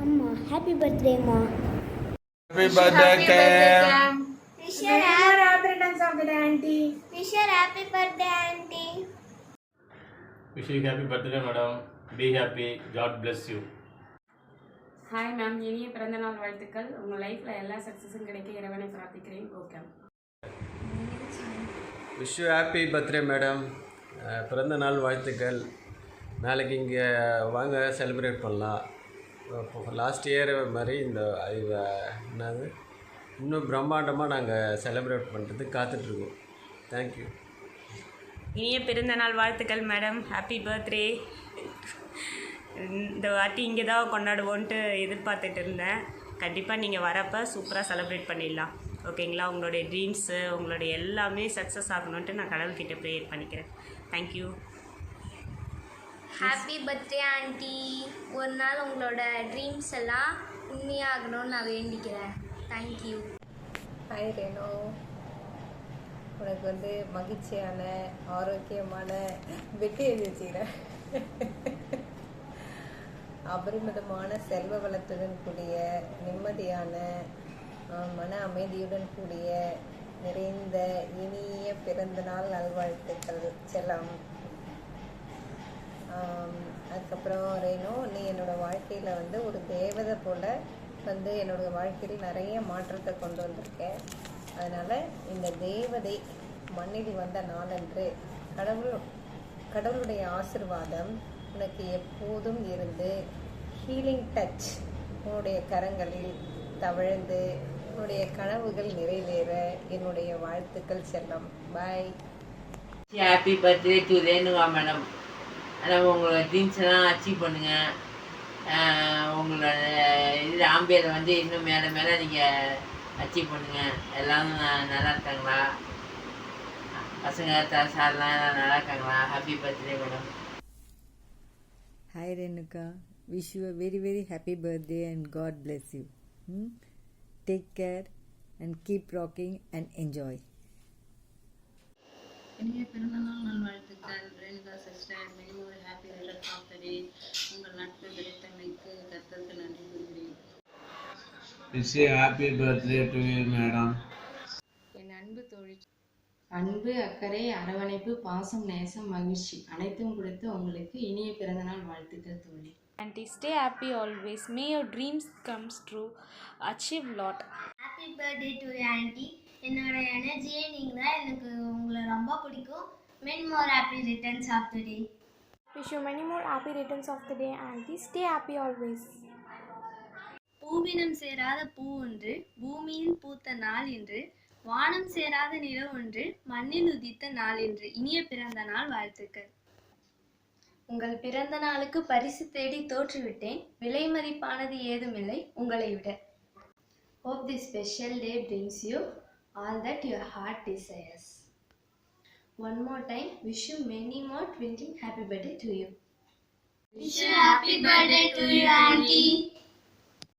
அம்மா happy பர்த்டேம்மா. Happy birthday, Cam. Wish her happy returns of the day, auntie. Wish her happy birthday, auntie. Wish you happy birthday, madam. Be happy. God bless you. Hi ma'am, இனிய பிறந்தநாள் வாழ்த்துக்கள். உங்கள் லைஃப்பில் எல்லா சக்ஸஸும் கிடைக்க இறைவனை பிரார்த்திக்கிறேன். Okay. Wish you happy birthday madam. பிறந்த நாள் வாழ்த்துக்கள். நாளைக்கு இங்கே வாங்க செலிப்ரேட் பண்ணலாம். லாஸ்ட் இயர் மாதிரி இந்த என்னது இன்னும் பிரம்மாண்டமாக நாங்கள் செலிப்ரேட் பண்ணுறதுக்கு காத்துட்ருக்கோம். தேங்க்யூ. இனிய பிறந்தநாள் வாழ்த்துக்கள் மேடம். Happy birthday. இந்த வாட்டி இங்கே தான் கொண்டாடுவோன்ட்டு எதிர்பார்த்துட்டு இருந்தேன். கண்டிப்பாக நீங்கள் வரப்போ சூப்பராக செலிப்ரேட் பண்ணிடலாம். ஓகேங்களா? உங்களுடைய ட்ரீம்ஸு உங்களுடைய எல்லாமே சக்ஸஸ் ஆகணுன்ட்டு நான் கடவுள்கிட்ட ப்ரேயர் பண்ணிக்கிறேன். தேங்க்யூ. Happy birthday aunty. ஒரு நாள் உங்களோட ட்ரீம்ஸ் எல்லாம் உண்மையாகணும்னு நான் வேண்டிக்கிறேன். தேங்க்யூ. ஹாய் ரேணு, உனக்கு மகிழ்ச்சியான ஆரோக்கியமான வெற்றி எழுதிக்கிறேன். அபரிமிதமான செல்வ வளத்துடன் கூடிய நிம்மதியான மன அமைதியுடன் கூடிய நிறைந்த இனிய பிறந்தநாள் நல்வாழ்த்துக்கள் செல்லம். அதுக்கப்புறம் ரேணு, நீ என்னோடய வாழ்க்கையில் ஒரு தேவதை போல் என்னோடய வாழ்க்கையில் நிறைய மாற்றத்தை கொண்டு வந்திருக்கேன். அதனால் இந்த தேவதை மண்ணில் வந்த நாளன்று கடவுளுடைய ஆசிர்வாதம் உனக்கு எப்போதும் இருந்து ஹீலிங் டச் உன்னுடைய கரங்களில் தவழ்ந்து உன்னுடைய கனவுகள் நிறைவேற என்னுடைய வாழ்த்துக்கள் செல்லம். Bye. Happy birthday to Renuka madam. ஆனால் உங்களோட ட்ரீம்ஸ்லாம் அச்சீவ் பண்ணுங்கள். உங்களோட இது ஆம்பியரை இன்னும் மேலே மேலே நீங்கள் அச்சீவ் பண்ணுங்கள். எல்லோரும் நல்லா இருக்காங்களா? பசங்க சார்லாம் நல்லா இருக்காங்களா? Happy birthday madam. Hi Renuka, wish you a very very happy birthday and God bless you. Take care and keep rocking and enjoy. இனிய பிறந்தநாள் நல்வாழ்த்துக்கள் ரேணுகா சிஸ்டர். மெனி ஒரு ஹாப்பி ரிட்டர்ன்ஸ் ஆஃப் தி டே. உங்கள் நட்பு கிடைத்தமைக்கு கர்த்தருக்கு நன்றி கூறுகிறேன். Wish you happy birthday to you, madam. என் அன்பு தோழி, அன்பு, அக்கறை, அரவணைப்பு, பாசம், நேசம், மகிழ்ச்சி அனைத்தும் கொடுத்து உங்களுக்கு இனிய பிறந்தநாள் வாழ்த்துக்கள் தோழி. Auntie, stay happy always. May your dreams comes true. Achieve lot. Happy birthday to aunty. என்னோட எனர்ஜியே நீங்கள் தான். எனக்கு உங்களை ரொம்ப பிடிக்கும். Many more happy returns of the day. Wish you many more happy returns of the day, auntie. Stay happy always. பூவினம் சேராத பூ ஒன்று பூமியில் பூத்த நாள் என்று, வானம் சேராத நிலவு ஒன்று மண்ணில் உதித்த நாள் என்று. இனிய பிறந்த நாள் வாழ்த்துக்கள். உங்கள் பிறந்த நாளுக்கு பரிசு தேடி தோற்றுவிட்டேன். விலை மதிப்பானது ஏதுமில்லை உங்களை விட. Hope this special day brings you all that your heart desires. One more time, wish you many more 20 happy birthday to you. Wish you happy birthday to you, auntie.